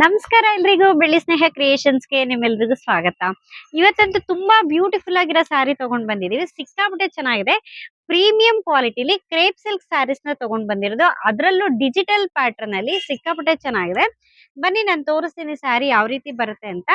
ನಮಸ್ಕಾರ ಎಲ್ರಿಗೂ ಬೆಳ್ಳಿ ಸ್ನೇಹ ಕ್ರಿಯೇಷನ್ಸ್ಗೆ ನಿಮ್ಮೆಲ್ರಿಗೂ ಸ್ವಾಗತ. ಇವತ್ತಂತೂ ತುಂಬಾ ಬ್ಯೂಟಿಫುಲ್ ಆಗಿರೋ ಸ್ಯಾರಿ ತಗೊಂಡ್ ಬಂದಿದೀವಿ. ಸಿಕ್ಕಾಪಟ್ಟೆ ಚೆನ್ನಾಗಿದೆ. ಪ್ರೀಮಿಯಂ ಕ್ವಾಲಿಟಿಲಿ ಕ್ರೇಪ್ ಸಿಲ್ಕ್ ಸ್ಯಾರೀಸ್ ನ ತಗೊಂಡ್ ಬಂದಿರೋದು. ಅದರಲ್ಲೂ ಡಿಜಿಟಲ್ ಪ್ಯಾಟರ್ನ್ ಅಲ್ಲಿ ಸಿಕ್ಕಾಪಟ್ಟೆ ಚೆನ್ನಾಗಿದೆ. ಬನ್ನಿ ನಾನು ತೋರಿಸ್ತೀನಿ ಸ್ಯಾರಿ ಯಾವ ರೀತಿ ಬರುತ್ತೆ ಅಂತ.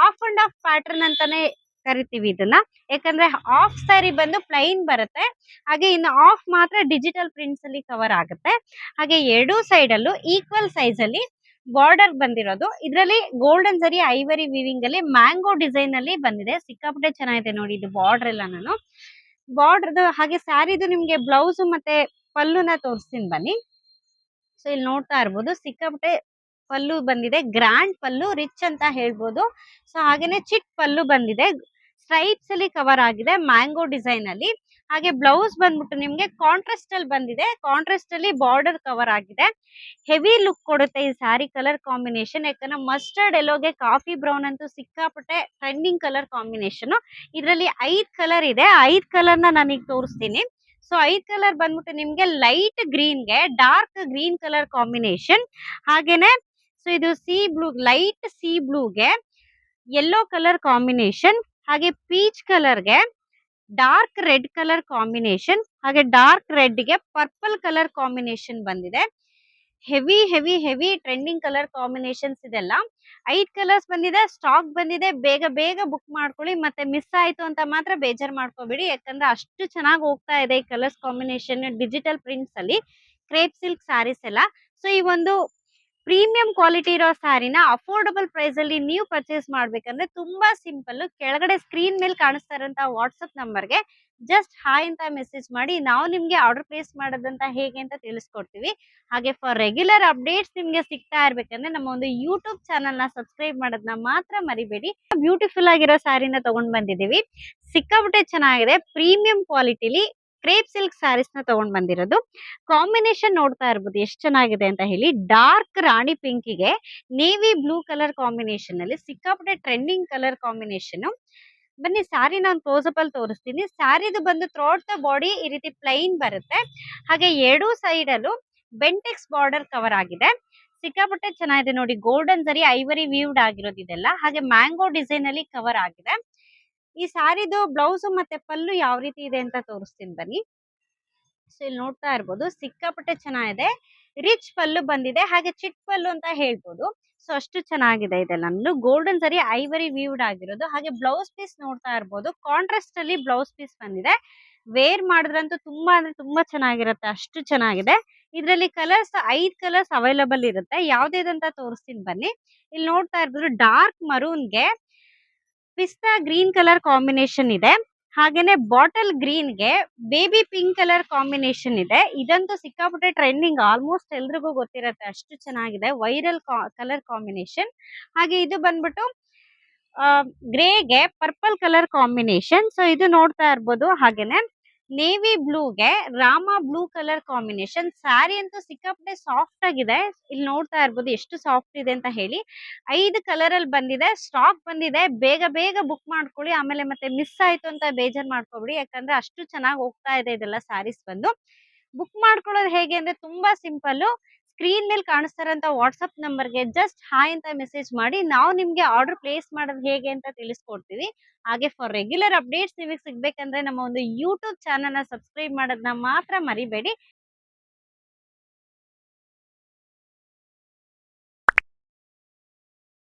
ಆಫ್ ಅಂಡ್ ಆಫ್ ಪ್ಯಾಟರ್ನ್ ಅಂತಾನೆ ಕರಿತೀವಿ ಇದನ್ನ. ಯಾಕಂದ್ರೆ ಆಫ್ ಸ್ಯಾರಿ ಬಂದು ಪ್ಲೈನ್ ಬರುತ್ತೆ, ಹಾಗೆ ಇನ್ನು ಆಫ್ ಮಾತ್ರ ಡಿಜಿಟಲ್ ಪ್ರಿಂಟ್ಸ್ ಅಲ್ಲಿ ಕವರ್ ಆಗುತ್ತೆ. ಹಾಗೆ ಎರಡೂ ಸೈಡ್ ಅಲ್ಲೂ ಈಕ್ವಲ್ ಸೈಜ್ ಅಲ್ಲಿ ಬಾರ್ಡರ್ ಬಂದಿರೋದು. ಇದರಲ್ಲಿ ಗೋಲ್ಡನ್ ಜರಿ ಐವರಿ ವಿವಿಂಗ್ ಅಲ್ಲಿ ಮ್ಯಾಂಗೋ ಡಿಸೈನ್ ಅಲ್ಲಿ ಬಂದಿದೆ. ಸಿಕ್ಕಾಪಟ್ಟೆ ಚೆನ್ನಾಗಿದೆ ನೋಡಿ ಇದು ಬಾರ್ಡರ್ ಎಲ್ಲ. ನಾನು ಬಾರ್ಡರ್ ಹಾಗೆ ಸ್ಯಾರಿದು ನಿಮ್ಗೆ ಬ್ಲೌಸ್ ಮತ್ತೆ ಪಲ್ಲುನ ತೋರಿಸ್ತೀನಿ ಬನ್ನಿ. ಸೊ ಇಲ್ಲಿ ನೋಡ್ತಾ ಇರ್ಬೋದು ಸಿಕ್ಕಾಪಟ್ಟೆ ಪಲ್ಲು ಬಂದಿದೆ. ಗ್ರ್ಯಾಂಡ್ ಪಲ್ಲು, ರಿಚ್ ಅಂತ ಹೇಳ್ಬೋದು. ಸೊ ಹಾಗೇನೆ ಚಿಟ್ ಪಲ್ಲು ಬಂದಿದೆ. ಸ್ಟ್ರೈಪ್ಸ್ ಅಲ್ಲಿ ಕವರ್ ಆಗಿದೆ ಮ್ಯಾಂಗೋ ಡಿಸೈನ್ ಅಲ್ಲಿ. ಹಾಗೆ ಬ್ಲೌಸ್ ಬಂದ್ಬಿಟ್ಟು ನಿಮ್ಗೆ ಕಾಂಟ್ರಾಸ್ಟ್ ಅಲ್ಲಿ ಬಂದಿದೆ. ಕಾಂಟ್ರಾಸ್ಟ್ ಅಲ್ಲಿ ಬಾರ್ಡರ್ ಕವರ್ ಆಗಿದೆ. ಹೆವಿ ಲುಕ್ ಕೊಡುತ್ತೆ ಈ ಸ್ಯಾರಿ ಕಲರ್ ಕಾಂಬಿನೇಷನ್. ಯಾಕಂದ್ರೆ ಮಸ್ಟರ್ಡ್ ಎಲ್ಲೋಗೆ ಕಾಫಿ ಬ್ರೌನ್ ಅಂತೂ ಸಿಕ್ಕಾಪಟ್ಟೆ ಟ್ರೆಂಡಿಂಗ್ ಕಲರ್ ಕಾಂಬಿನೇಷನ್. ಇದರಲ್ಲಿ 5 ಕಲರ್ ಇದೆ. 5 ಕಲರ್ ನ ನಾನೀಗ ತೋರಿಸ್ತೀನಿ. ಸೊ 5 ಕಲರ್ ಬಂದ್ಬಿಟ್ಟು ನಿಮ್ಗೆ ಲೈಟ್ ಗ್ರೀನ್ ಗೆ ಡಾರ್ಕ್ ಗ್ರೀನ್ ಕಲರ್ ಕಾಂಬಿನೇಷನ್. ಹಾಗೇನೆ ಸೊ ಇದು ಸಿ ಬ್ಲೂ, ಲೈಟ್ ಸಿ ಬ್ಲೂಗೆ ಯೆಲ್ಲೋ ಕಲರ್ ಕಾಂಬಿನೇಷನ್. ಹಾಗೆ ಪೀಚ್ ಕಲರ್ಗೆ ಡಾರ್ಕ್ ರೆಡ್ ಕಲರ್ ಕಾಂಬಿನೇಷನ್. ಹಾಗೆ ಡಾರ್ಕ್ ರೆಡ್ ಗೆ ಪರ್ಪಲ್ ಕಲರ್ ಕಾಂಬಿನೇಷನ್ ಬಂದಿದೆ. Heavy heavy heavy trending colour combinations ಇದೆಲ್ಲ. 5 ಕಲರ್ಸ್ ಬಂದಿದೆ, ಸ್ಟಾಕ್ ಬಂದಿದೆ. ಬೇಗ ಬೇಗ ಬುಕ್ ಮಾಡ್ಕೊಳ್ಳಿ. ಮತ್ತೆ ಮಿಸ್ ಆಯ್ತು ಅಂತ ಮಾತ್ರ ಬೇಜಾರ್ ಮಾಡ್ಕೋಬೇಡಿ. ಯಾಕಂದ್ರೆ ಅಷ್ಟು ಚೆನ್ನಾಗಿ ಹೋಗ್ತಾ ಇದೆ ಈ ಕಲರ್ಸ್ ಕಾಂಬಿನೇಷನ್ ಡಿಜಿಟಲ್ ಪ್ರಿಂಟ್ಸ್ ಅಲ್ಲಿ ಕ್ರೇಪ್ ಸಿಲ್ಕ್ ಸ್ಯಾರೀಸ್ ಎಲ್ಲ. ಸೊ ಈ ಒಂದು ಪ್ರೀಮಿಯಂ ಕ್ವಾಲಿಟಿ ಇರೋ ಸ್ಯಾರಿನ ಅಫೋರ್ಡಬಲ್ ಪ್ರೈಸ್ ಅಲ್ಲಿ ನೀವು ಪರ್ಚೇಸ್ ಮಾಡ್ಬೇಕಂದ್ರೆ ತುಂಬಾ ಸಿಂಪಲ್. ಕೆಳಗಡೆ ಸ್ಕ್ರೀನ್ ಮೇಲೆ ಕಾಣಿಸ್ತಾ ಇರೋಂತ ವಾಟ್ಸ್ಆಪ್ ನಂಬರ್ಗೆ ಜಸ್ಟ್ ಹಾಯ್ ಅಂತ ಮೆಸೇಜ್ ಮಾಡಿ ನಾವು ನಿಮ್ಗೆ ಆರ್ಡರ್ ಪ್ಲೇಸ್ ಮಾಡೋದಂತ ಹೇಗೆ ಅಂತ ತಿಳಿಸ್ಕೊಡ್ತೀವಿ. ಹಾಗೆ ಫಾರ್ ರೆಗ್ಯುಲರ್ ಅಪ್ಡೇಟ್ಸ್ ನಿಮ್ಗೆ ಸಿಗ್ತಾ ಇರ್ಬೇಕಂದ್ರೆ ನಮ್ಮ ಒಂದು ಯೂಟ್ಯೂಬ್ ಚಾನಲ್ ನ ಸಬ್ಸ್ಕ್ರೈಬ್ ಮಾಡೋದನ್ನ ಮಾತ್ರ ಮರಿಬೇಡಿ. ಬ್ಯೂಟಿಫುಲ್ ಆಗಿರೋ ಸ್ಯಾರಿನ ತಗೊಂಡ್ ಬಂದಿದೀವಿ. ಸಿಕ್ಕಾಪಟ್ಟೆ ಚೆನ್ನಾಗಿದೆ. ಪ್ರೀಮಿಯಂ ಕ್ವಾಲಿಟಿಲಿ ಕ್ರೇಪ್ ಸಿಲ್ಕ್ ಸ್ಯಾರೀಸ್ ನ ತಗೊಂಡ್ ಬಂದಿರೋದು. ಕಾಂಬಿನೇಷನ್ ನೋಡ್ತಾ ಇರ್ಬೋದು ಎಷ್ಟು ಚೆನ್ನಾಗಿದೆ ಅಂತ ಹೇಳಿ. ಡಾರ್ಕ್ ರಾಣಿ ಪಿಂಕ್ ಗೆ ನೇವಿ ಬ್ಲೂ ಕಲರ್ ಕಾಂಬಿನೇಷನ್ ಅಲ್ಲಿ ಸಿಕ್ಕಾಪಟ್ಟೆ ಟ್ರೆಂಡಿಂಗ್ ಕಲರ್ ಕಾಂಬಿನೇಷನ್. ಬನ್ನಿ ಸ್ಯಾರಿ ನಾನು ಕ್ಲೋಸಪ್ ಅಲ್ಲಿ ತೋರಿಸ್ತೀನಿ. ಸ್ಯಾರಿದು ಬಂದು ಥ್ರೋಟ್ ದ ಬಾಡಿ ಈ ರೀತಿ ಪ್ಲೈನ್ ಬರುತ್ತೆ. ಹಾಗೆ ಎರಡೂ ಸೈಡ್ ಅಲ್ಲೂ ಬೆಂಟೆಕ್ಸ್ ಬಾರ್ಡರ್ ಕವರ್ ಆಗಿದೆ. ಸಿಕ್ಕಾಪಟ್ಟೆ ಚೆನ್ನಾಗಿದೆ ನೋಡಿ. ಗೋಲ್ಡನ್ ಜರಿ ಐವರಿ ವೀವ್ಡ್ ಆಗಿರೋದು ಇದೆಲ್ಲ. ಹಾಗೆ ಮ್ಯಾಂಗೋ ಡಿಸೈನ್ ಅಲ್ಲಿ ಕವರ್ ಆಗಿದೆ. ಈ ಸ್ಯಾರಿದು ಬ್ಲೌಸ್ ಮತ್ತೆ ಪಲ್ಲು ಯಾವ ರೀತಿ ಇದೆ ಅಂತ ತೋರಿಸ್ತೀನಿ ಬನ್ನಿ. ಸೊ ಇಲ್ಲಿ ನೋಡ್ತಾ ಇರ್ಬೋದು ಸಿಕ್ಕಾಪಟ್ಟೆ ಚೆನ್ನಾಗಿದೆ. ರಿಚ್ ಪಲ್ಲು ಬಂದಿದೆ, ಹಾಗೆ ಚಿಟ್ ಪಲ್ಲು ಅಂತ ಹೇಳ್ಬೋದು. ಸೊ ಅಷ್ಟು ಚೆನ್ನಾಗಿದೆ ಇದೆಲ್ಲ. ಗೋಲ್ಡನ್ ಸರಿ ಐವರಿ ವೀವ್ಡ್ ಆಗಿರೋದು. ಹಾಗೆ ಬ್ಲೌಸ್ ಪೀಸ್ ನೋಡ್ತಾ ಇರ್ಬೋದು ಕಾಂಟ್ರಾಸ್ಟ್ ಅಲ್ಲಿ ಬ್ಲೌಸ್ ಪೀಸ್ ಬಂದಿದೆ. ವೇರ್ ಮಾಡಿದ್ರಂತೂ ತುಂಬಾ ಅಂದ್ರೆ ತುಂಬಾ ಚೆನ್ನಾಗಿರುತ್ತೆ. ಅಷ್ಟು ಚೆನ್ನಾಗಿದೆ. ಇದರಲ್ಲಿ ಕಲರ್ಸ್ 5 ಕಲರ್ಸ್ ಅವೈಲಬಲ್ ಇರುತ್ತೆ. ಯಾವ್ದೇದಂತ ತೋರಿಸ್ತೀನಿ ಬನ್ನಿ. ಇಲ್ಲಿ ನೋಡ್ತಾ ಇರ್ಬೋದು ಡಾರ್ಕ್ ಮರೂನ್ಗೆ ಪಿಸ್ತಾ ಗ್ರೀನ್ ಕಲರ್ ಕಾಂಬಿನೇಷನ್ ಇದೆ. ಹಾಗೇನೆ ಬಾಟಲ್ ಗ್ರೀನ್ ಗೆ ಬೇಬಿ ಪಿಂಕ್ ಕಲರ್ ಕಾಂಬಿನೇಷನ್ ಇದೆ. ಇದಂತೂ ಸಿಕ್ಕಾಪಟ್ಟೆ ಟ್ರೆಂಡಿಂಗ್, ಆಲ್ಮೋಸ್ಟ್ ಎಲ್ರಿಗೂ ಗೊತ್ತಿರತ್ತೆ. ಅಷ್ಟು ಚೆನ್ನಾಗಿದೆ ವೈರಲ್ ಕಲರ್ ಕಾಂಬಿನೇಷನ್. ಹಾಗೆ ಇದು ಬಂದ್ಬಿಟ್ಟು ಗ್ರೇಗೆ ಪರ್ಪಲ್ ಕಲರ್ ಕಾಂಬಿನೇಷನ್. ಸೊ ಇದು ನೋಡ್ತಾ ಇರ್ಬೋದು. ಹಾಗೇನೆ ನೇವಿ ಬ್ಲೂಗೆ ರಾಮ ಬ್ಲೂ ಕಲರ್ ಕಾಂಬಿನೇಷನ್. ಸ್ಯಾರಿ ಅಂತೂ ಸಿಕ್ಕಾಪಟ್ಟೆ ಸಾಫ್ಟ್ ಆಗಿದೆ. ಇಲ್ಲಿ ನೋಡ್ತಾ ಇರ್ಬೋದು ಎಷ್ಟು ಸಾಫ್ಟ್ ಇದೆ ಅಂತ ಹೇಳಿ. 5 ಕಲರ್ ಅಲ್ಲಿ ಬಂದಿದೆ, ಸ್ಟಾಕ್ ಬಂದಿದೆ. ಬೇಗ ಬೇಗ ಬುಕ್ ಮಾಡ್ಕೊಳ್ಳಿ. ಆಮೇಲೆ ಮತ್ತೆ ಮಿಸ್ ಆಯ್ತು ಅಂತ ಬೇಜಾರ್ ಮಾಡ್ಕೊಬಿಡಿ. ಯಾಕಂದ್ರೆ ಅಷ್ಟು ಚೆನ್ನಾಗಿ ಹೋಗ್ತಾ ಇದೆ ಇದೆಲ್ಲ ಸ್ಯಾರೀಸ್ ಬಂದು. ಬುಕ್ ಮಾಡ್ಕೊಳ್ಳೋದು ಹೇಗೆ ಅಂದ್ರೆ ತುಂಬಾ ಸಿಂಪಲ್. ಸ್ಕ್ರೀನ್ ಮೇಲೆ ಕಾಣಿಸ್ತಾ ಇರೋಂತ ವಾಟ್ಸ್ಆಪ್ ನಂಬರ್ಗೆ ಜಸ್ಟ್ ಹಾಯ್ ಅಂತ ಮೆಸೇಜ್ ಮಾಡಿ ನಾವು ನಿಮ್ಗೆ ಆರ್ಡರ್ ಪ್ಲೇಸ್ ಮಾಡೋದು ಹೇಗೆ ಅಂತ ತಿಳಿಸ್ಕೊಡ್ತೀವಿ. ಹಾಗೆ ಫಾರ್ ರೆಗ್ಯುಲರ್ ಅಪ್ಡೇಟ್ಸ್ ನಿಮಗೆ ಸಿಗ್ಬೇಕಂದ್ರೆ ನಮ್ಮ ಒಂದು ಯೂಟ್ಯೂಬ್ ಚಾನಲ್ ನ ಸಬ್ಸ್ಕ್ರೈಬ್ ಮಾಡೋದನ್ನ ಮಾತ್ರ ಮರಿಬೇಡಿ.